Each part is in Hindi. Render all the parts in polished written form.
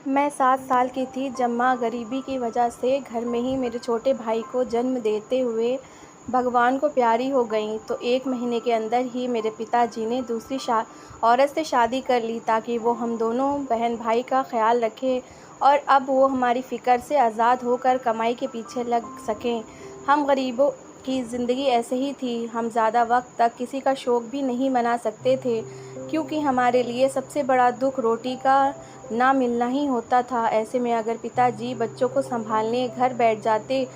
मैं 7 साल की थी जब माँ गरीबी की वजह से घर में ही मेरे छोटे भाई को जन्म देते हुए भगवान को प्यारी हो गईं। तो 1 महीने के अंदर ही मेरे पिताजी ने दूसरी औरत से शादी कर ली ताकि वो हम दोनों बहन भाई का ख्याल रखें और अब वो हमारी फ़िक्र से आज़ाद होकर कमाई के पीछे लग सकें। हम गरीबों की ज़िंदगी ऐसे ही थी। हम ज़्यादा वक्त तक किसी का शौक़ भी नहीं मना सकते थे क्योंकि हमारे लिए सबसे बड़ा दुख रोटी का ना मिलना ही होता था। ऐसे में अगर पिताजी बच्चों को संभालने घर बैठ जाते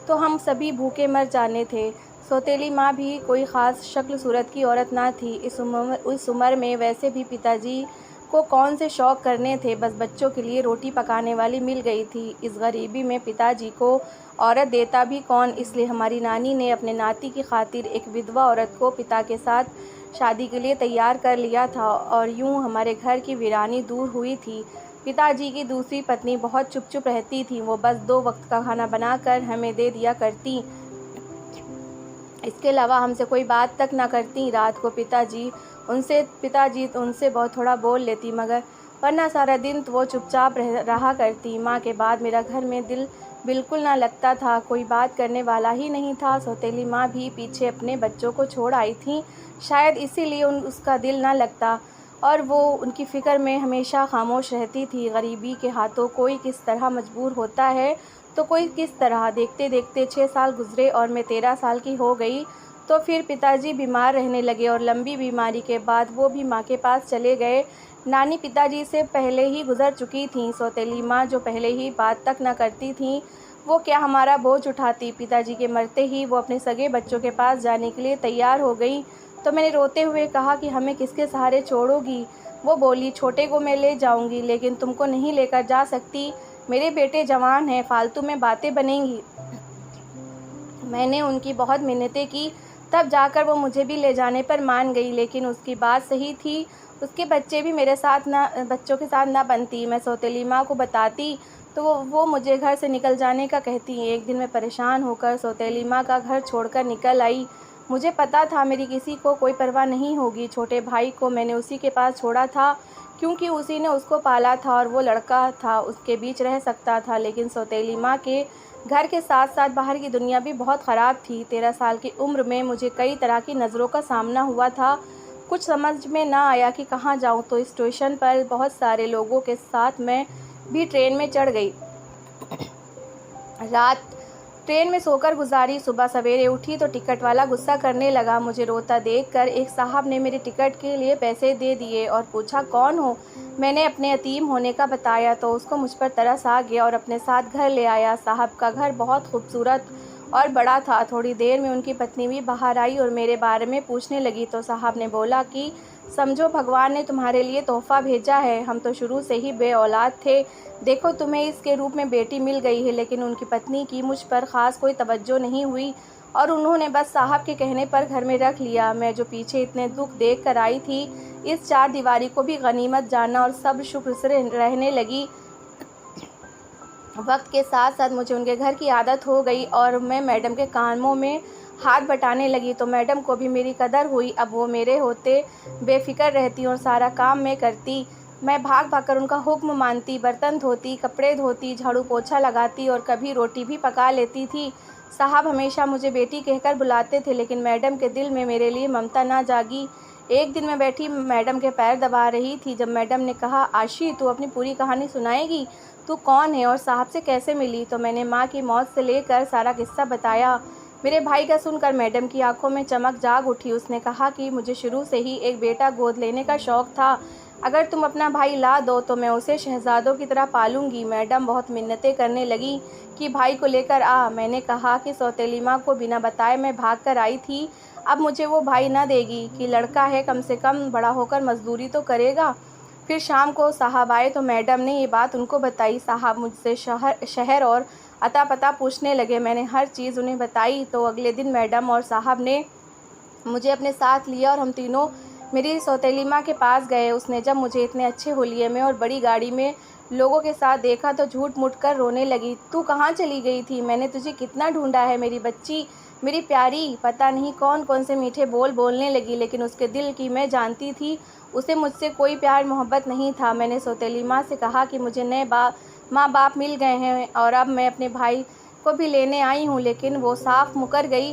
तो हम सभी भूखे मर जाने थे। सौतेली माँ भी कोई ख़ास शक्ल सूरत की औरत ना थी। इस उम्र में वैसे भी पिताजी को कौन से शौक़ करने थे, बस बच्चों के लिए रोटी पकाने वाली मिल गई थी। इस गरीबी में पिताजी को औरत देता भी कौन, इसलिए हमारी नानी ने अपने नाती की खातिर एक विधवा औरत को पिता के साथ शादी के लिए तैयार कर लिया था और यूं हमारे घर की वीरानी दूर हुई थी। पिताजी की दूसरी पत्नी बहुत चुप रहती थी। वो बस 2 वक्त का खाना बनाकर हमें दे दिया करती, इसके अलावा हमसे कोई बात तक ना करती। रात को पिताजी उनसे बहुत थोड़ा बोल लेती, मगर वरना सारा दिन तो वो चुपचाप रहा करती। माँ के बाद मेरा घर में दिल बिल्कुल ना लगता था, कोई बात करने वाला ही नहीं था। सौतेली माँ भी पीछे अपने बच्चों को छोड़ आई थी, शायद इसीलिए उसका दिल ना लगता और वो उनकी फ़िक्र में हमेशा खामोश रहती थी। गरीबी के हाथों कोई किस तरह मजबूर होता है तो कोई किस तरह। देखते देखते 6 साल गुजरे और मैं 13 साल की हो गई तो फिर पिताजी बीमार रहने लगे और लंबी बीमारी के बाद वो भी माँ के पास चले गए। नानी पिताजी से पहले ही गुजर चुकी थीं। सौतेली माँ जो पहले ही बात तक न करती थीं, वो क्या हमारा बोझ उठाती। पिताजी के मरते ही वो अपने सगे बच्चों के पास जाने के लिए तैयार हो गई तो मैंने रोते हुए कहा कि हमें किसके सहारे छोड़ोगी। वो बोली, छोटे को मैं ले जाऊंगी लेकिन तुमको नहीं लेकर जा सकती, मेरे बेटे जवान हैं, फालतू में बातें बनेंगी। मैंने उनकी बहुत मिन्नतें की, तब जाकर वो मुझे भी ले जाने पर मान गई, लेकिन उसकी बात सही थी। उसके बच्चे भी मेरे साथ बच्चों के साथ ना बनती। मैं सौतेली माँ को बताती तो वो मुझे घर से निकल जाने का कहती। एक दिन मैं परेशान होकर सौतेली माँ का घर छोड़कर निकल आई। मुझे पता था मेरी किसी को कोई परवाह नहीं होगी। छोटे भाई को मैंने उसी के पास छोड़ा था क्योंकि उसी ने उसको पाला था और वो लड़का था, उसके बीच रह सकता था। लेकिन सौतेली माँ के घर के साथ साथ बाहर की दुनिया भी बहुत ख़राब थी। 13 साल की उम्र में मुझे कई तरह की नज़रों का सामना हुआ था। कुछ समझ में ना आया कि कहाँ जाऊँ, तो स्टेशन पर बहुत सारे लोगों के साथ मैं भी ट्रेन में चढ़ गई। रात ट्रेन में सोकर गुजारी। सुबह सवेरे उठी तो टिकट वाला गुस्सा करने लगा। मुझे रोता देखकर एक साहब ने मेरे टिकट के लिए पैसे दे दिए और पूछा, कौन हो? मैंने अपने यतीम होने का बताया तो उसको मुझ पर तरस आ गया और अपने साथ घर ले आया। साहब का घर बहुत खूबसूरत और बड़ा था। थोड़ी देर में उनकी पत्नी भी बाहर आई और मेरे बारे में पूछने लगी तो साहब ने बोला कि समझो भगवान ने तुम्हारे लिए तोहफ़ा भेजा है, हम तो शुरू से ही बे औलाद थे, देखो तुम्हें इसके रूप में बेटी मिल गई है। लेकिन उनकी पत्नी की मुझ पर ख़ास कोई तवज्जो नहीं हुई और उन्होंने बस साहब के कहने पर घर में रख लिया। मैं जो पीछे इतने दुख देख कर आई थी, इस 4 दीवारी को भी गनीमत जाना और सब शुक्र से रहने लगी। वक्त के साथ साथ मुझे उनके घर की आदत हो गई और मैं मैडम के कामों में हाथ बटाने लगी तो मैडम को भी मेरी कदर हुई। अब वो मेरे होते बेफिक्र रहती और सारा काम मैं करती। मैं भाग कर उनका हुक्म मानती, बर्तन धोती, कपड़े धोती, झाड़ू पोछा लगाती और कभी रोटी भी पका लेती थी। साहब हमेशा मुझे बेटी कहकर बुलाते थे, लेकिन मैडम के दिल में मेरे लिए ममता ना जागी। एक दिन मैं बैठी मैडम के पैर दबा रही थी जब मैडम ने कहा, आशी तू अपनी पूरी कहानी सुनाएगी, तू कौन है और साहब से कैसे मिली? तो मैंने माँ की मौत से लेकर सारा किस्सा बताया। मेरे भाई का सुनकर मैडम की आंखों में चमक जाग उठी। उसने कहा कि मुझे शुरू से ही एक बेटा गोद लेने का शौक़ था, अगर तुम अपना भाई ला दो तो मैं उसे शहजादों की तरह पालूंगी। मैडम बहुत मिन्नतें करने लगी कि भाई को लेकर आ। मैंने कहा कि सौतेली माँ को बिना बताए मैं भाग कर आई थी, अब मुझे वो भाई ना देगी कि लड़का है, कम से कम बड़ा होकर मजदूरी तो करेगा। फिर शाम को साहब आए तो मैडम ने ये बात उनको बताई। साहब मुझसे शहर और अता पता पूछने लगे। मैंने हर चीज़ उन्हें बताई तो अगले दिन मैडम और साहब ने मुझे अपने साथ लिया और हम तीनों मेरी सौतेली माँ के पास गए। उसने जब मुझे इतने अच्छे हुलिये में और बड़ी गाड़ी में लोगों के साथ देखा तो झूठ मूठ कर रोने लगी। तू कहाँ चली गई थी? मैंने तुझे कितना ढूंढा है मेरी बच्ची, मेरी प्यारी, पता नहीं कौन कौन से मीठे बोल बोलने लगी, लेकिन उसके दिल की मैं जानती थी उसे मुझसे कोई प्यार मोहब्बत नहीं था। मैंने सौतेली माँ से कहा कि मुझे नए माँ बाप मिल गए हैं और अब मैं अपने भाई को भी लेने आई हूँ, लेकिन वो साफ मुकर गई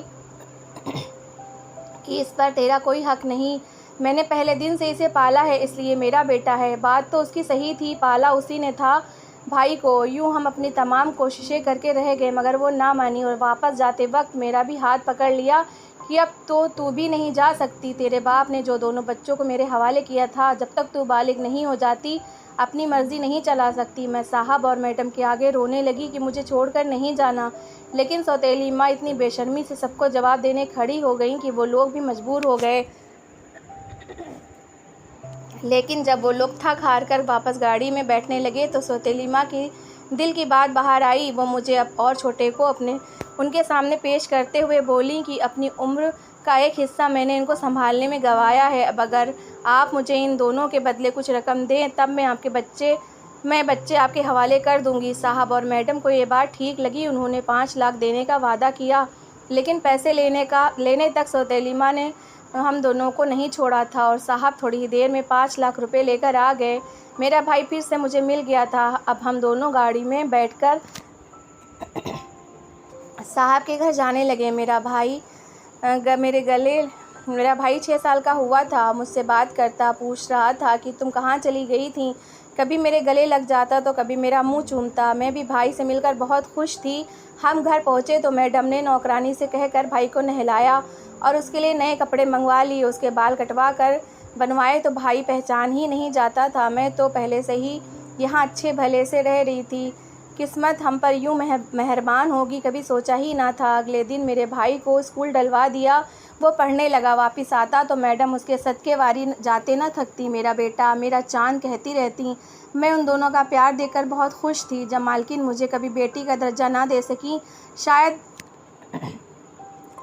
कि इस पर तेरा कोई हक नहीं। मैंने पहले दिन से इसे पाला है, इसलिए मेरा बेटा है। बात तो उसकी सही थी, पाला उसी ने था भाई को। यूँ हम अपनी तमाम कोशिशें करके रह गए, मगर वो ना मानी और वापस जाते वक्त मेरा भी हाथ पकड़ लिया कि अब तो तू भी नहीं जा सकती। तेरे बाप ने जो दोनों बच्चों को मेरे हवाले किया था, जब तक तू बालिग नहीं हो जाती अपनी मर्जी नहीं चला सकती। मैं साहब और मैडम के आगे रोने लगी कि मुझे छोड़कर नहीं जाना, लेकिन सौतेली माँ इतनी बेशर्मी से सबको जवाब देने खड़ी हो गई कि वो लोग भी मजबूर हो गए। लेकिन जब वो लोग थक हार कर वापस गाड़ी में बैठने लगे तो सौतेली माँ की दिल की बात बाहर आई। वो मुझे अब और छोटे को उनके सामने पेश करते हुए बोली कि अपनी उम्र का एक हिस्सा मैंने इनको संभालने में गंवाया है। अब अगर आप मुझे इन दोनों के बदले कुछ रकम दें, तब मैं बच्चे आपके हवाले कर दूंगी। साहब और मैडम को ये बात ठीक लगी। उन्होंने 5 लाख देने का वादा किया, लेकिन पैसे लेने तक सौतेली माँ ने हम दोनों को नहीं छोड़ा था और साहब थोड़ी ही देर में 5 लाख रुपए लेकर आ गए। मेरा भाई फिर से मुझे मिल गया था। अब हम दोनों गाड़ी में बैठकर साहब के घर जाने लगे। मेरा भाई 6 साल का हुआ था। मुझसे बात करता पूछ रहा था कि तुम कहाँ चली गई थी। कभी मेरे गले लग जाता तो कभी मेरा मुंह चूमता। मैं भी भाई से मिलकर बहुत खुश थी। हम घर पहुँचे तो मैडम ने नौकरानी से कहकर भाई को नहलाया और उसके लिए नए कपड़े मंगवा लिए। उसके बाल कटवा कर बनवाए तो भाई पहचान ही नहीं जाता था। मैं तो पहले से ही यहाँ अच्छे भले से रह रही थी। किस्मत हम पर यूँ मेहरबान होगी कभी सोचा ही ना था। अगले दिन मेरे भाई को स्कूल डलवा दिया। वो पढ़ने लगा। वापस आता तो मैडम उसके सदके वारी जाते न थकती। मेरा बेटा, मेरा चाँद कहती रहती। मैं उन दोनों का प्यार देखकर बहुत खुश थी। जब मालकिन मुझे कभी बेटी का दर्जा ना दे सकी, शायद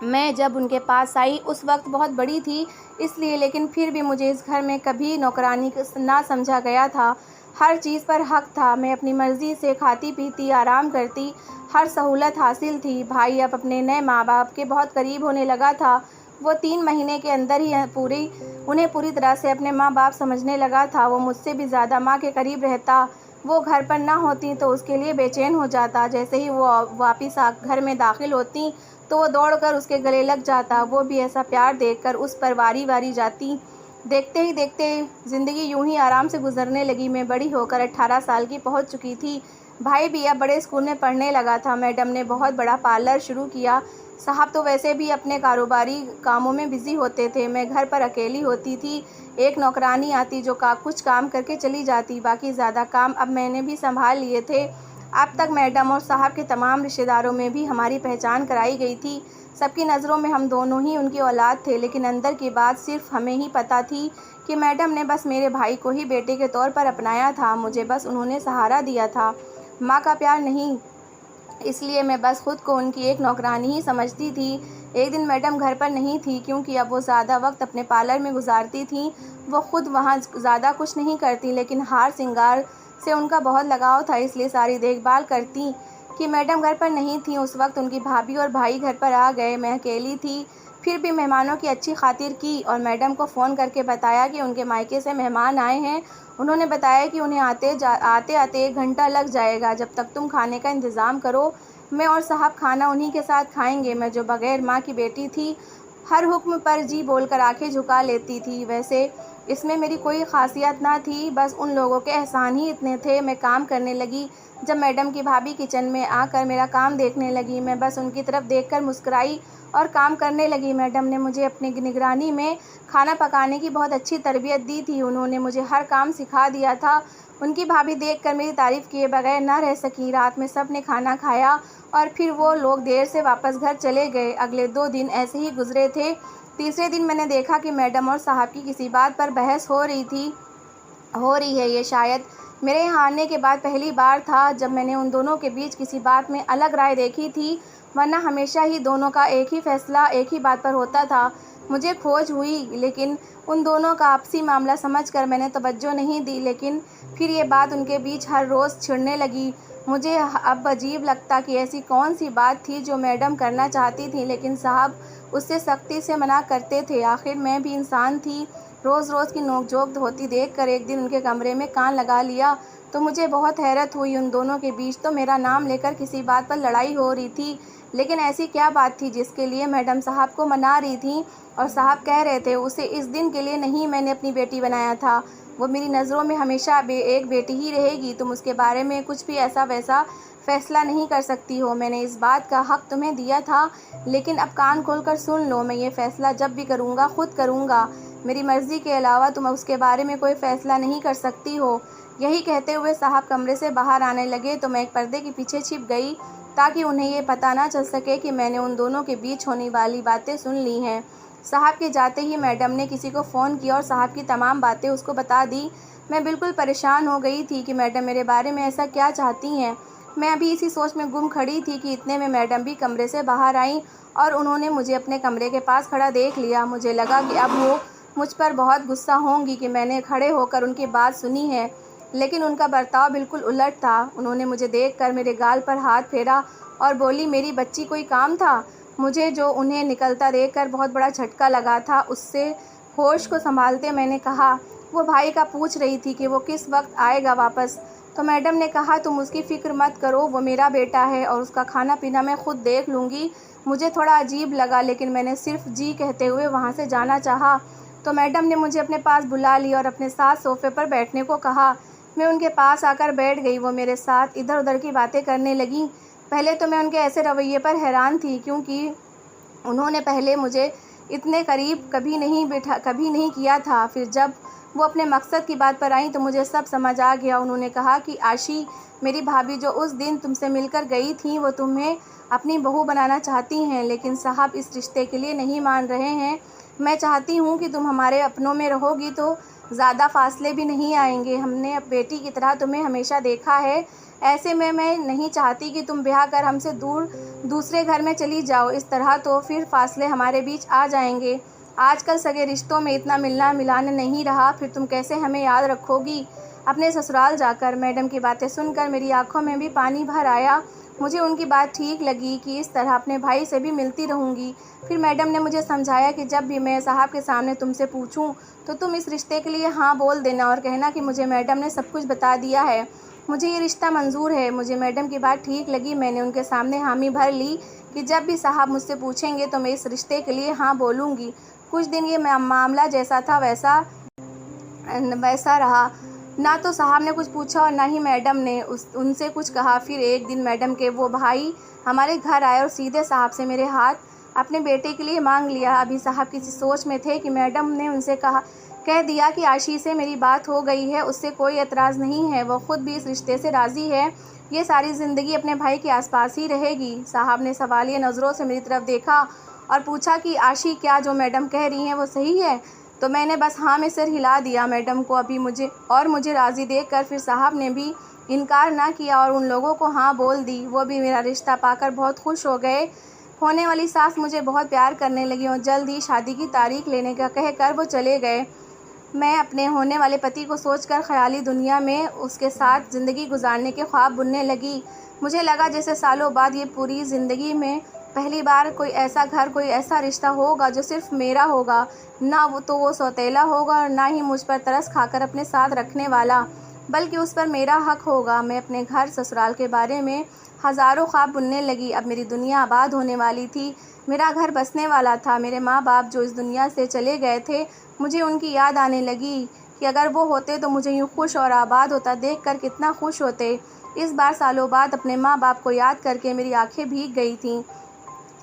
मैं जब उनके पास आई उस वक्त बहुत बड़ी थी इसलिए, लेकिन फिर भी मुझे इस घर में कभी नौकरानी ना समझा गया था। हर चीज़ पर हक था। मैं अपनी मर्ज़ी से खाती पीती आराम करती, हर सहूलत हासिल थी। भाई अब अपने नए माँ बाप के बहुत करीब होने लगा था। वो 3 महीने के अंदर ही उन्हें पूरी तरह से अपने माँ बाप समझने लगा था। वो मुझसे भी ज़्यादा माँ के करीब रहता। वो घर पर ना होती तो उसके लिए बेचैन हो जाता। जैसे ही वो वापस घर में दाखिल होती तो वो दौड़कर उसके गले लग जाता। वो भी ऐसा प्यार देखकर उस पर वारी वारी जाती। देखते ही देखते ज़िंदगी यूं ही आराम से गुजरने लगी। मैं बड़ी होकर 18 साल की पहुंच चुकी थी। भाई भी अब बड़े स्कूल में पढ़ने लगा था। मैडम ने बहुत बड़ा पार्लर शुरू किया। साहब तो वैसे भी अपने कारोबारी कामों में बिज़ी होते थे। मैं घर पर अकेली होती थी। एक नौकरानी आती जो कुछ काम करके चली जाती। बाकी ज़्यादा काम अब मैंने भी संभाल लिए थे। अब तक मैडम और साहब के तमाम रिश्तेदारों में भी हमारी पहचान कराई गई थी। सबकी नज़रों में हम दोनों ही उनकी औलाद थे, लेकिन अंदर की बात सिर्फ हमें ही पता थी कि मैडम ने बस मेरे भाई को ही बेटे के तौर पर अपनाया था। मुझे बस उन्होंने सहारा दिया था, माँ का प्यार नहीं। इसलिए मैं बस खुद को उनकी एक नौकरानी ही समझती थी। एक दिन मैडम घर पर नहीं थी क्योंकि अब वो ज़्यादा वक्त अपने पार्लर में गुजारती थी। वो खुद वहाँ ज़्यादा कुछ नहीं करती, लेकिन हार श्रृंगार से उनका बहुत लगाव था, इसलिए सारी देखभाल करती। कि मैडम घर पर नहीं थी उस वक्त उनकी भाभी और भाई घर पर आ गए। मैं अकेली थी, फिर भी मेहमानों की अच्छी खातिर की और मैडम को फ़ोन करके बताया कि उनके मायके से मेहमान आए हैं। उन्होंने बताया कि उन्हें आते आते 1 घंटा लग जाएगा। जब तक तुम खाने का इंतज़ाम करो, मैं और साहब खाना उन्हीं के साथ खाएंगे। मैं जो बग़ैर माँ की बेटी थी, हर हुक्म पर जी बोलकर आंखें झुका लेती थी। वैसे इसमें मेरी कोई ख़ासियत ना थी, बस उन लोगों के एहसान ही इतने थे। मैं काम करने लगी। जब मैडम की भाभी किचन में आकर मेरा काम देखने लगी, मैं बस उनकी तरफ देखकर मुस्कुराई और काम करने लगी। मैडम ने मुझे अपनी निगरानी में खाना पकाने की बहुत अच्छी तरबियत दी थी। उन्होंने मुझे हर काम सिखा दिया था। उनकी भाभी देखकर मेरी तारीफ़ किए बगैर ना रह सकी। रात में सब ने खाना खाया और फिर वो लोग देर से वापस घर चले गए। अगले 2 दिन ऐसे ही गुजरे थे। तीसरे दिन मैंने देखा कि मैडम और साहब की किसी बात पर बहस हो रही है। ये शायद मेरे यहाँ आने के बाद पहली बार था जब मैंने उन दोनों के बीच किसी बात में अलग राय देखी थी, वरना हमेशा ही दोनों का एक ही फैसला एक ही बात पर होता था। मुझे खोज हुई, लेकिन उन दोनों का आपसी मामला समझकर मैंने तवज्जो नहीं दी। लेकिन फिर ये बात उनके बीच हर रोज़ छिड़ने लगी। मुझे अब अजीब लगता कि ऐसी कौन सी बात थी जो मैडम करना चाहती थी, लेकिन साहब उससे सख्ती से मना करते थे। आखिर मैं भी इंसान थी। रोज़ रोज़ की नोक-झोंक होती देखकर एक दिन उनके कमरे में कान लगा लिया तो मुझे बहुत हैरत हुई। उन दोनों के बीच तो मेरा नाम लेकर किसी बात पर लड़ाई हो रही थी, लेकिन ऐसी क्या बात थी जिसके लिए मैडम साहब को मना रही थी और साहब कह रहे थे उसे इस दिन के लिए नहीं मैंने अपनी बेटी बनाया था। वो मेरी नज़रों में हमेशा एक बेटी ही रहेगी। तुम उसके बारे में कुछ भी ऐसा वैसा फ़ैसला नहीं कर सकती हो। मैंने इस बात का हक़ तुम्हें दिया था, लेकिन अब कान खोलकर सुन लो, मैं ये फ़ैसला जब भी करूँगा खुद करूँगा। मेरी मर्ज़ी के अलावा तुम उसके बारे में कोई फ़ैसला नहीं कर सकती हो। यही कहते हुए साहब कमरे से बाहर आने लगे तो मैं एक पर्दे के पीछे छिप गई ताकि उन्हें ये पता ना चल सके कि मैंने उन दोनों के बीच होने वाली बातें सुन ली हैं। साहब के जाते ही मैडम ने किसी को फ़ोन किया और साहब की तमाम बातें उसको बता दी। मैं बिल्कुल परेशान हो गई थी कि मैडम मेरे बारे में ऐसा क्या चाहती हैं। मैं अभी इसी सोच में गुम खड़ी थी कि इतने में मैडम भी कमरे से बाहर आईं और उन्होंने मुझे अपने कमरे के पास खड़ा देख लिया। मुझे लगा कि अब वो मुझ पर बहुत गुस्सा होंगी कि मैंने खड़े होकर उनकी बात सुनी है, लेकिन उनका बर्ताव बिल्कुल उलट था। उन्होंने मुझे देखकर मेरे गाल पर हाथ फेरा और बोली, मेरी बच्ची कोई काम था? मुझे जो उन्हें निकलता देखकर बहुत बड़ा झटका लगा था, उससे होश को संभालते मैंने कहा, वो भाई का पूछ रही थी कि वो किस वक्त आएगा वापस। तो मैडम ने कहा, तुम उसकी फ़िक्र मत करो, वो मेरा बेटा है और उसका खाना पीना मैं खुद देख लूँगी। मुझे थोड़ा अजीब लगा, लेकिन मैंने सिर्फ जी कहते हुए वहाँ से जाना चाहा। तो मैडम ने मुझे अपने पास बुला लिया और अपने साथ सोफ़े पर बैठने को कहा। मैं उनके पास आकर बैठ गई। वो मेरे साथ इधर उधर की बातें करने लगीं। पहले तो मैं उनके ऐसे रवैये पर हैरान थी, क्योंकि उन्होंने पहले मुझे इतने करीब कभी नहीं किया था। फिर जब वो अपने मकसद की बात पर आईं तो मुझे सब समझ आ गया। उन्होंने कहा कि आशी, मेरी भाभी जो उस दिन तुमसे मिलकर गई थी, वो तुम्हें अपनी बहू बनाना चाहती हैं, लेकिन साहब इस रिश्ते के लिए नहीं मान रहे हैं। मैं चाहती हूँ कि तुम हमारे अपनों में रहोगी तो ज़्यादा फासले भी नहीं आएंगे। हमने अब बेटी की तरह तुम्हें हमेशा देखा है। ऐसे में मैं नहीं चाहती कि तुम ब्याह कर हमसे दूर दूसरे घर में चली जाओ। इस तरह तो फिर फासले हमारे बीच आ जाएंगे। आजकल सगे रिश्तों में इतना मिलना मिलाना नहीं रहा, फिर तुम कैसे हमें याद रखोगी अपने ससुराल जाकर। मैडम की बातें सुनकर मेरी आंखों में भी पानी भर आया। मुझे उनकी बात ठीक लगी कि इस तरह अपने भाई से भी मिलती रहूँगी। फिर मैडम ने मुझे समझाया कि जब भी मैं साहब के सामने तुमसे पूछूं तो तुम इस रिश्ते के लिए हाँ बोल देना और कहना कि मुझे मैडम ने सब कुछ बता दिया है, मुझे ये रिश्ता मंजूर है। मुझे मैडम की बात ठीक लगी। मैंने उनके सामने हामी भर ली कि जब भी साहब मुझसे पूछेंगे तो मैं इस रिश्ते के लिए हाँ बोलूँगी। कुछ दिन ये मामला जैसा था वैसा रहा। ना तो साहब ने कुछ पूछा और ना ही मैडम ने उनसे कुछ कहा। फिर एक दिन मैडम के वो भाई हमारे घर आए और सीधे साहब से मेरे हाथ अपने बेटे के लिए मांग लिया। अभी साहब किसी सोच में थे कि मैडम ने उनसे कह दिया कि आशी से मेरी बात हो गई है, उससे कोई एतराज़ नहीं है, वो खुद भी इस रिश्ते से राज़ी है, ये सारी ज़िंदगी अपने भाई के आसपास ही रहेगी। साहब ने सवालिया नज़रों से मेरी तरफ देखा और पूछा कि आशी, क्या जो मैडम कह रही हैं वो सही है? तो मैंने बस हाँ में सिर हिला दिया। मैडम को अभी मुझे राज़ी देखकर फिर साहब ने भी इनकार ना किया और उन लोगों को हाँ बोल दी। वो भी मेरा रिश्ता पाकर बहुत खुश हो गए। होने वाली सास मुझे बहुत प्यार करने लगी और जल्द ही शादी की तारीख लेने का कहकर वो चले गए। मैं अपने होने वाले पति को सोचकर ख़याली दुनिया में उसके साथ ज़िंदगी गुजारने के ख्वाब बुनने लगी। मुझे लगा जैसे सालों बाद ये पूरी ज़िंदगी में पहली बार कोई ऐसा घर, कोई ऐसा रिश्ता होगा जो सिर्फ मेरा होगा। ना वो सौतेला होगा और ना ही मुझ पर तरस खाकर अपने साथ रखने वाला, बल्कि उस पर मेरा हक होगा। मैं अपने घर ससुराल के बारे में हज़ारों ख्वाब बुनने लगी। अब मेरी दुनिया आबाद होने वाली थी, मेरा घर बसने वाला था। मेरे माँ बाप जो इस दुनिया से चले गए थे, मुझे उनकी याद आने लगी कि अगर वो होते तो मुझे यूँ खुश और आबाद होता देखकर कितना खुश होते। इस बार सालों बाद अपने माँ बाप को याद करके मेरी आंखें भीग गई थीं,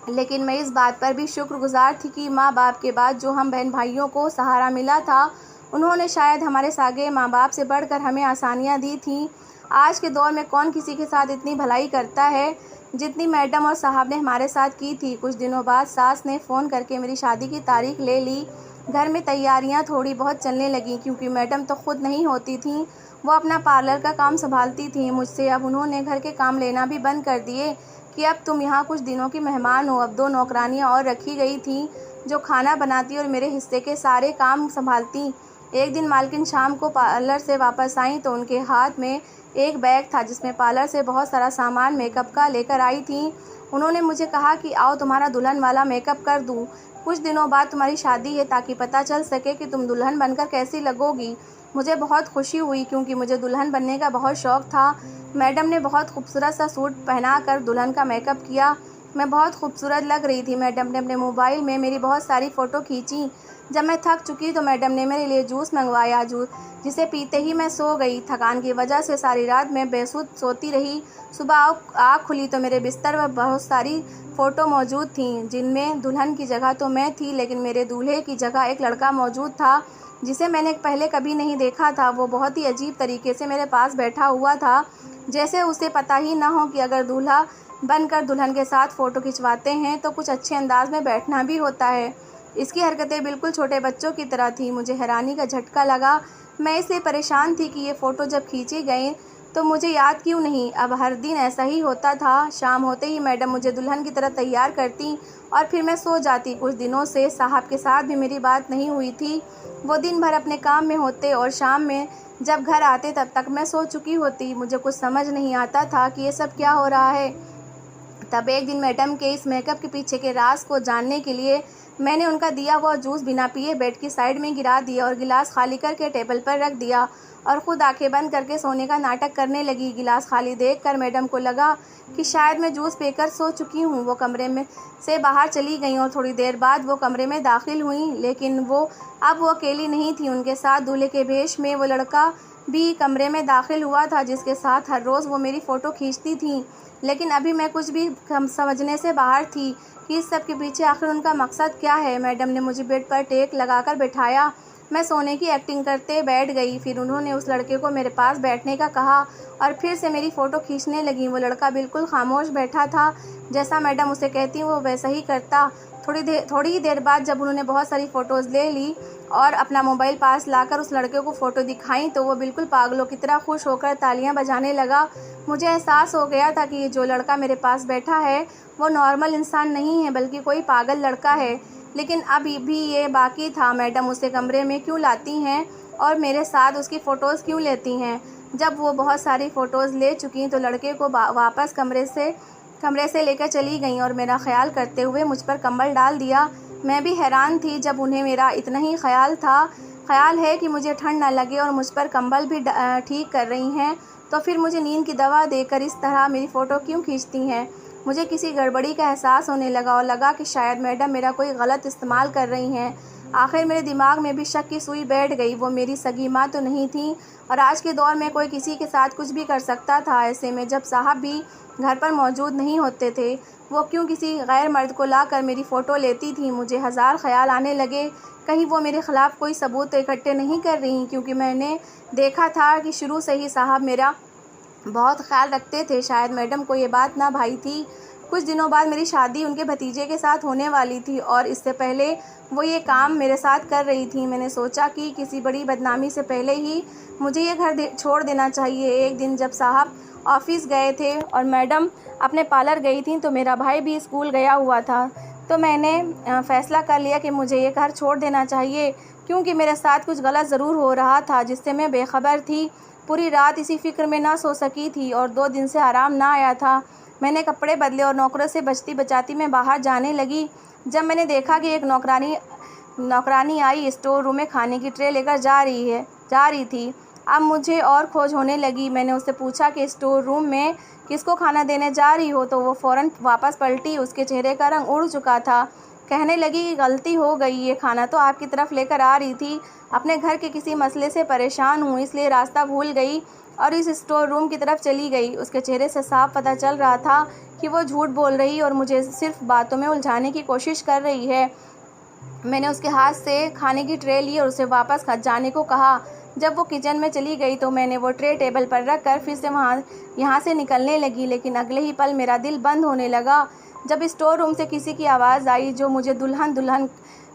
लेकिन मैं इस बात पर भी शुक्रगुजार थी कि माँ बाप के बाद जो हम बहन भाइयों को सहारा मिला था, उन्होंने शायद हमारे सागे माँ बाप से बढ़कर हमें आसानियाँ दी थीं। आज के दौर में कौन किसी के साथ इतनी भलाई करता है जितनी मैडम और साहब ने हमारे साथ की थी। कुछ दिनों बाद सास ने फ़ोन करके मेरी शादी की तारीख ले ली। घर में तैयारियां थोड़ी बहुत चलने लगीं, क्योंकि मैडम तो खुद नहीं होती थीं, वो अपना पार्लर का काम संभालती थीं। मुझसे अब उन्होंने घर के काम लेना भी बंद कर दिए कि अब तुम यहाँ कुछ दिनों की मेहमान हो। अब 2 नौकरानियाँ और रखी गई थीं जो खाना बनाती और मेरे हिस्से के सारे काम संभालती। एक दिन मालकिन शाम को पार्लर से वापस आई तो उनके हाथ में एक बैग था जिसमें पार्लर से बहुत सारा सामान मेकअप का लेकर आई थी। उन्होंने मुझे कहा कि आओ तुम्हारा दुल्हन वाला मेकअप कर दूं। कुछ दिनों बाद तुम्हारी शादी है ताकि पता चल सके कि तुम दुल्हन बनकर कैसी लगोगी। मुझे बहुत खुशी हुई क्योंकि मुझे दुल्हन बनने का बहुत शौक़ था। मैडम ने बहुत खूबसूरत सा सूट पहना कर दुल्हन का मेकअप किया। मैं बहुत खूबसूरत लग रही थी। मैडम ने अपने मोबाइल में मेरी बहुत सारी फ़ोटो खींची। जब मैं थक चुकी तो मैडम ने मेरे लिए जूस मंगवाया, जिसे पीते ही मैं सो गई। थकान की वजह से सारी रात मैं बेसुध सोती रही। सुबह आँख खुली तो मेरे बिस्तर पर बहुत सारी फ़ोटो मौजूद थीं, जिनमें दुल्हन की जगह तो मैं थी, लेकिन मेरे दूल्हे की जगह एक लड़का मौजूद था जिसे मैंने पहले कभी नहीं देखा था। वो बहुत ही अजीब तरीके से मेरे पास बैठा हुआ था, जैसे उसे पता ही ना हो कि अगर दूल्हा बनकर दुल्हन के साथ फ़ोटो खिंचवाते हैं तो कुछ अच्छे अंदाज में बैठना भी होता है। इसकी हरकतें बिल्कुल छोटे बच्चों की तरह थी। मुझे हैरानी का झटका लगा। मैं इससे परेशान थी कि ये फ़ोटो जब खींचे गए तो मुझे याद क्यों नहीं। अब हर दिन ऐसा ही होता था। शाम होते ही मैडम मुझे दुल्हन की तरह तैयार करती और फिर मैं सो जाती। कुछ दिनों से साहब के साथ भी मेरी बात नहीं हुई थी। वो दिन भर अपने काम में होते और शाम में जब घर आते तब तक मैं सो चुकी होती। मुझे कुछ समझ नहीं आता था कि ये सब क्या हो रहा है। तब एक दिन मैडम के इस मेकअप के पीछे के राज को जानने के लिए मैंने उनका दिया हुआ जूस बिना पिए बेड की साइड में गिरा दिया और गिलास खाली करके टेबल पर रख दिया और ख़ुद आंखें बंद करके सोने का नाटक करने लगी। गिलास खाली देखकर मैडम को लगा कि शायद मैं जूस पीकर सो चुकी हूँ। वो कमरे में से बाहर चली गई और थोड़ी देर बाद वो कमरे में दाखिल हुई, लेकिन वो अकेली नहीं थी। उनके साथ दूल्हे के भेष में वो लड़का भी कमरे में दाखिल हुआ था जिसके साथ हर रोज़ वो मेरी फ़ोटो खींचती थी। लेकिन अभी मैं कुछ भी समझने से बाहर थी कि इस सब के पीछे आखिर उनका मकसद क्या है। मैडम ने मुझे बेड पर टेक लगाकर बैठाया। मैं सोने की एक्टिंग करते बैठ गई। फिर उन्होंने उस लड़के को मेरे पास बैठने का कहा और फिर से मेरी फ़ोटो खींचने लगी। वो लड़का बिल्कुल खामोश बैठा था। जैसा मैडम उसे कहती वो वैसा ही करता। थोड़ी ही देर बाद जब उन्होंने बहुत सारी फ़ोटोज़ ले ली और अपना मोबाइल पास लाकर उस लड़के को फ़ोटो दिखाई तो वो बिल्कुल पागलों की तरह खुश होकर तालियां बजाने लगा। मुझे एहसास हो गया था कि जो लड़का मेरे पास बैठा है वो नॉर्मल इंसान नहीं है बल्कि कोई पागल लड़का है। लेकिन अभी भी ये बाकी था, मैडम उसे कमरे में क्यों लाती हैं और मेरे साथ उसकी फ़ोटोज़ क्यों लेती हैं। जब वो बहुत सारी फ़ोटोज़ ले चुकी तो लड़के को वापस कमरे से लेकर चली गई और मेरा ख्याल करते हुए मुझ पर कंबल डाल दिया। मैं भी हैरान थी जब उन्हें मेरा इतना ही ख्याल है कि मुझे ठंड न लगे और मुझ पर कंबल भी ठीक कर रही हैं, तो फिर मुझे नींद की दवा देकर इस तरह मेरी फ़ोटो क्यों खींचती हैं। मुझे किसी गड़बड़ी का एहसास होने लगा और लगा कि शायद मैडम मेरा कोई गलत इस्तेमाल कर रही हैं। आखिर मेरे दिमाग में भी शक की सुई बैठ गई। वो मेरी सगी माँ तो नहीं थी और आज के दौर में कोई किसी के साथ कुछ भी कर सकता था। ऐसे में जब साहब भी घर पर मौजूद नहीं होते थे, वो क्यों किसी गैर मर्द को लाकर मेरी फ़ोटो लेती थी। मुझे हज़ार ख्याल आने लगे, कहीं वो मेरे ख़िलाफ़ कोई सबूत तो इकट्ठे नहीं कर रही, क्योंकि मैंने देखा था कि शुरू से ही साहब मेरा बहुत ख्याल रखते थे। शायद मैडम को ये बात ना भाई थी। कुछ दिनों बाद मेरी शादी उनके भतीजे के साथ होने वाली थी और इससे पहले वो ये काम मेरे साथ कर रही थी। मैंने सोचा कि किसी बड़ी बदनामी से पहले ही मुझे ये घर छोड़ देना चाहिए। एक दिन जब साहब ऑफिस गए थे और मैडम अपने पार्लर गई थी तो मेरा भाई भी स्कूल गया हुआ था, तो मैंने फ़ैसला कर लिया कि मुझे ये घर छोड़ देना चाहिए, क्योंकि मेरे साथ कुछ गलत ज़रूर हो रहा था जिससे मैं बेखबर थी। पूरी रात इसी फिक्र में ना सो सकी थी और 2 दिन से आराम ना आया था। मैंने कपड़े बदले और नौकरों से बचती बचाती मैं बाहर जाने लगी। जब मैंने देखा कि एक नौकरानी आई स्टोर रूम में खाने की ट्रे लेकर जा रही थी। अब मुझे और खोज होने लगी। मैंने उससे पूछा कि स्टोर रूम में किसको खाना देने जा रही हो, तो वो फ़ौरन वापस पलटी। उसके चेहरे का रंग उड़ चुका था। कहने लगी कि गलती हो गई, ये खाना तो आपकी तरफ लेकर आ रही थी। अपने घर के किसी मसले से परेशान हूँ, इसलिए रास्ता भूल गई और इस स्टोर रूम की तरफ चली गई। उसके चेहरे से साफ पता चल रहा था कि वो झूठ बोल रही और मुझे सिर्फ बातों में उलझाने की कोशिश कर रही है। मैंने उसके हाथ से खाने की ट्रे ली और उसे वापस जाने को कहा। जब वो किचन में चली गई तो मैंने वो ट्रे टेबल पर रख कर फिर से यहाँ से निकलने लगी, लेकिन अगले ही पल मेरा दिल बंद होने लगा जब स्टोर रूम से किसी की आवाज़ आई जो मुझे दुल्हन दुल्हन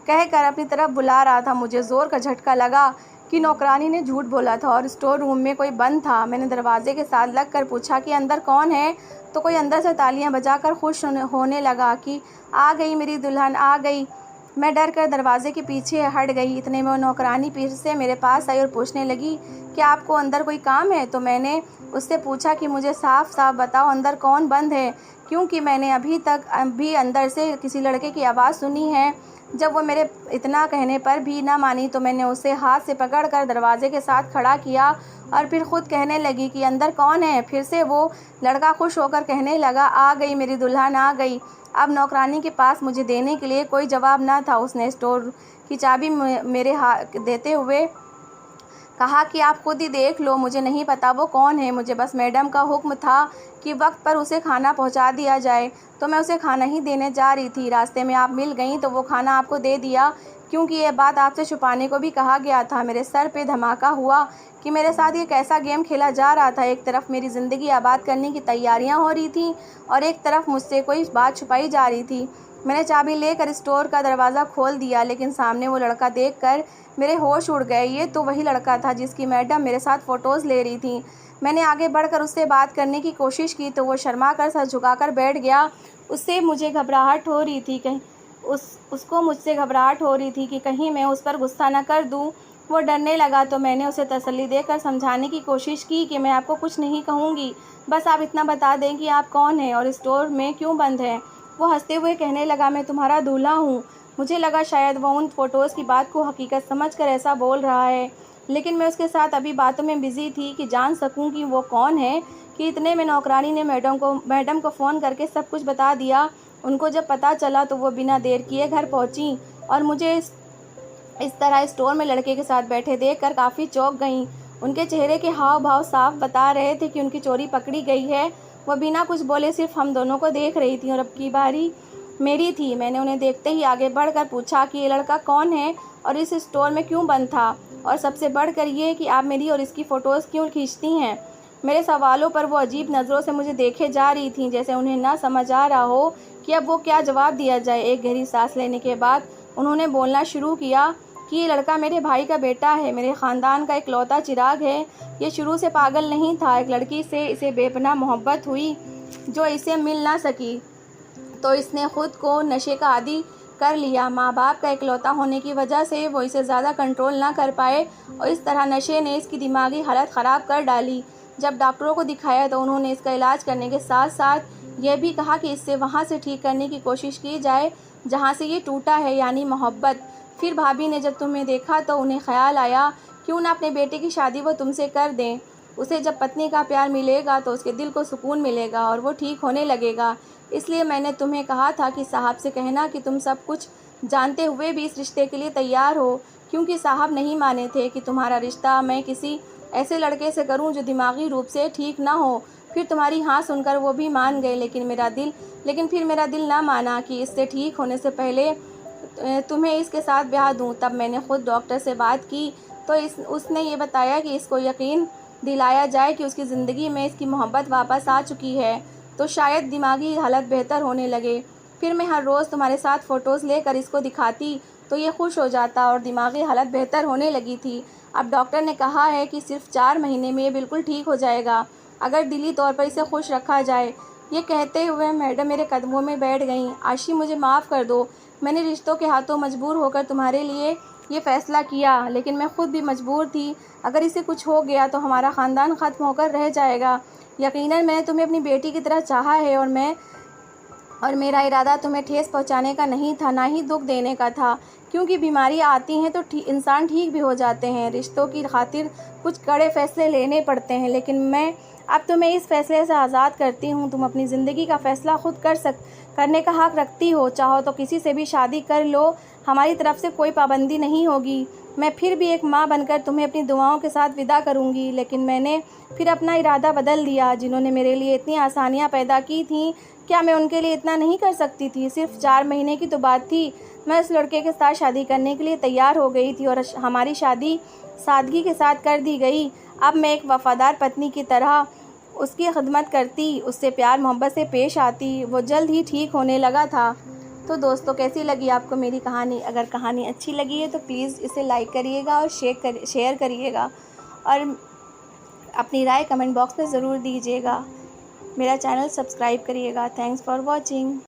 कहकर अपनी तरफ बुला रहा था। मुझे ज़ोर का झटका लगा कि नौकरानी ने झूठ बोला था और स्टोर रूम में कोई बंद था। मैंने दरवाजे के साथ लग कर पूछा कि अंदर कौन है, तो कोई अंदर से तालियां बजाकर खुश होने लगा कि आ गई मेरी दुल्हन, आ गई। मैं डर कर दरवाजे के पीछे हट गई। इतने में वो नौकरानी फिर से मेरे पास आई और पूछने लगी कि आपको अंदर कोई काम है। तो मैंने उससे पूछा कि मुझे साफ साफ बताओ अंदर कौन बंद है, क्योंकि मैंने अभी अंदर से किसी लड़के की आवाज़ सुनी है। जब वो मेरे इतना कहने पर भी ना मानी तो मैंने उसे हाथ से पकड़कर दरवाजे के साथ खड़ा किया और फिर खुद कहने लगी कि अंदर कौन है। फिर से वो लड़का खुश होकर कहने लगा, आ गई मेरी दुल्हन आ गई। अब नौकरानी के पास मुझे देने के लिए कोई जवाब न था। उसने स्टोर की चाबी मेरे हाथ देते हुए कहा कि आप खुद ही देख लो, मुझे नहीं पता वो कौन है। मुझे बस मैडम का हुक्म था कि वक्त पर उसे खाना पहुंचा दिया जाए, तो मैं उसे खाना ही देने जा रही थी। रास्ते में आप मिल गई तो वो खाना आपको दे दिया, क्योंकि ये बात आपसे छुपाने को भी कहा गया था। मेरे सर पे धमाका हुआ कि मेरे साथ ये कैसा गेम खेला जा रहा था। एक तरफ मेरी ज़िंदगी आबाद करने की तैयारियां हो रही थी और एक तरफ मुझसे कोई बात छुपाई जा रही थी। मैंने चाबी लेकर स्टोर का दरवाज़ा खोल दिया, लेकिन सामने वो लड़का देखकर मेरे होश उड़ गए। ये तो वही लड़का था जिसकी मैडम मेरे साथ फ़ोटोज़ ले रही थी। मैंने आगे बढ़कर उससे बात करने की कोशिश की तो वो शर्मा कर सर झुकाकर बैठ गया। उसको मुझसे घबराहट हो रही थी कि कहीं मैं उस पर गुस्सा न कर दूं। वो डरने लगा तो मैंने उसे तसल्ली देकर समझाने की कोशिश की कि मैं आपको कुछ नहीं कहूँगी, बस आप इतना बता दें कि आप कौन हैं और स्टोर में क्यों बंद है। वो हंसते हुए कहने लगा, मैं तुम्हारा दूल्हा हूँ। मुझे लगा शायद वो उन फ़ोटोज़ की बात को हकीकत समझकर ऐसा बोल रहा है, लेकिन मैं उसके साथ अभी बातों में बिज़ी थी कि जान सकूं कि वो कौन है। कि इतने में नौकरानी ने मैडम को फ़ोन करके सब कुछ बता दिया। उनको जब पता चला तो वो बिना देर किए घर पहुंची और मुझे इस तरह स्टोर में लड़के के साथ बैठे देखकर काफ़ी चौंक गईं। उनके चेहरे के हाव भाव साफ बता रहे थे कि उनकी चोरी पकड़ी गई है। वह बिना कुछ बोले सिर्फ हम दोनों को देख रही थी और अब की बारी मेरी थी। मैंने उन्हें देखते ही आगे बढ़कर पूछा कि ये लड़का कौन है और इस स्टोर में क्यों बंद था, और सबसे बढ़कर ये कि आप मेरी और इसकी फ़ोटोज़ क्यों खींचती हैं। मेरे सवालों पर वो अजीब नज़रों से मुझे देखे जा रही थी, जैसे उन्हें ना समझ आ रहा हो कि अब वो क्या जवाब दिया जाए। एक गहरी सांस लेने के बाद उन्होंने बोलना शुरू किया कि ये लड़का मेरे भाई का बेटा है, मेरे ख़ानदान का इकलौता चिराग है। ये शुरू से पागल नहीं था। एक लड़की से इसे बेपनाह मोहब्बत हुई जो इसे मिल ना सकी, तो इसने खुद को नशे का आदी कर लिया। माँ बाप का इकलौता होने की वजह से वो इसे ज़्यादा कंट्रोल ना कर पाए और इस तरह नशे ने इसकी दिमागी हालत ख़राब कर डाली। जब डॉक्टरों को दिखाया तो उन्होंने इसका इलाज करने के साथ साथ यह भी कहा कि इससे वहाँ से ठीक करने की कोशिश की जाए जहाँ से ये टूटा है, यानी मोहब्बत। फिर भाभी ने जब तुम्हें देखा तो उन्हें ख्याल आया क्यों ना अपने बेटे की शादी वो तुमसे कर दें। उसे जब पत्नी का प्यार मिलेगा तो उसके दिल को सुकून मिलेगा और वो ठीक होने लगेगा। इसलिए मैंने तुम्हें कहा था कि साहब से कहना कि तुम सब कुछ जानते हुए भी इस रिश्ते के लिए तैयार हो, क्योंकि साहब नहीं माने थे कि तुम्हारा रिश्ता मैं किसी ऐसे लड़के से करूं जो दिमागी रूप से ठीक ना हो। फिर तुम्हारी हाँ सुनकर वो भी मान गए, लेकिन फिर मेरा दिल ना माना कि इससे ठीक होने से पहले तुम्हें इसके साथ ब्याह दूं। तब मैंने खुद डॉक्टर से बात की तो उसने ये बताया कि इसको यकीन दिलाया जाए कि उसकी ज़िंदगी में इसकी मोहब्बत वापस आ चुकी है, तो शायद दिमागी हालत बेहतर होने लगे। फिर मैं हर रोज़ तुम्हारे साथ फ़ोटोज़ लेकर इसको दिखाती तो ये खुश हो जाता और दिमागी हालत बेहतर होने लगी थी। अब डॉक्टर ने कहा है कि सिर्फ 4 महीने में ये बिल्कुल ठीक हो जाएगा, अगर दिली तौर पर इसे खुश रखा जाए। ये कहते हुए मैडम मेरे कदमों में बैठ गईं। आशी, मुझे माफ़ कर दो, मैंने रिश्तों के हाथों मजबूर होकर तुम्हारे लिए ये फ़ैसला किया, लेकिन मैं खुद भी मजबूर थी। अगर इसे कुछ हो गया तो हमारा ख़ानदान ख़त्म होकर रह जाएगा। यकीनन मैंने तुम्हें अपनी बेटी की तरह चाहा है और मेरा इरादा तुम्हें ठेस पहुंचाने का नहीं था, ना ही दुख देने का था, क्योंकि बीमारी आती हैं तो इंसान ठीक भी हो जाते हैं। रिश्तों की खातिर कुछ कड़े फैसले लेने पड़ते हैं, लेकिन मैं अब तुम्हें इस फैसले से आज़ाद करती हूँ। तुम अपनी ज़िंदगी का फ़ैसला खुद करने का हक़ रखती हो। चाहो तो किसी से भी शादी कर लो, हमारी तरफ से कोई पाबंदी नहीं होगी। मैं फिर भी एक माँ बनकर तुम्हें अपनी दुआओं के साथ विदा करूँगी। लेकिन मैंने फिर अपना इरादा बदल दिया। जिन्होंने मेरे लिए इतनी आसानियाँ पैदा की थीं, क्या मैं उनके लिए इतना नहीं कर सकती थी? सिर्फ 4 महीने की तो बात थी। मैं उस लड़के के साथ शादी करने के लिए तैयार हो गई थी और हमारी शादी सादगी के साथ कर दी गई। अब मैं एक वफ़ादार पत्नी की तरह उसकी खिदमत करती, उससे प्यार मोहब्बत से पेश आती। वो जल्द ही ठीक होने लगा था। तो दोस्तों, कैसी लगी आपको मेरी कहानी? अगर कहानी अच्छी लगी है तो प्लीज़ इसे लाइक करिएगा और शेयर करिएगा और अपनी राय कमेंट बॉक्स में ज़रूर दीजिएगा। मेरा चैनल सब्सक्राइब करिएगा। Thanks for watching.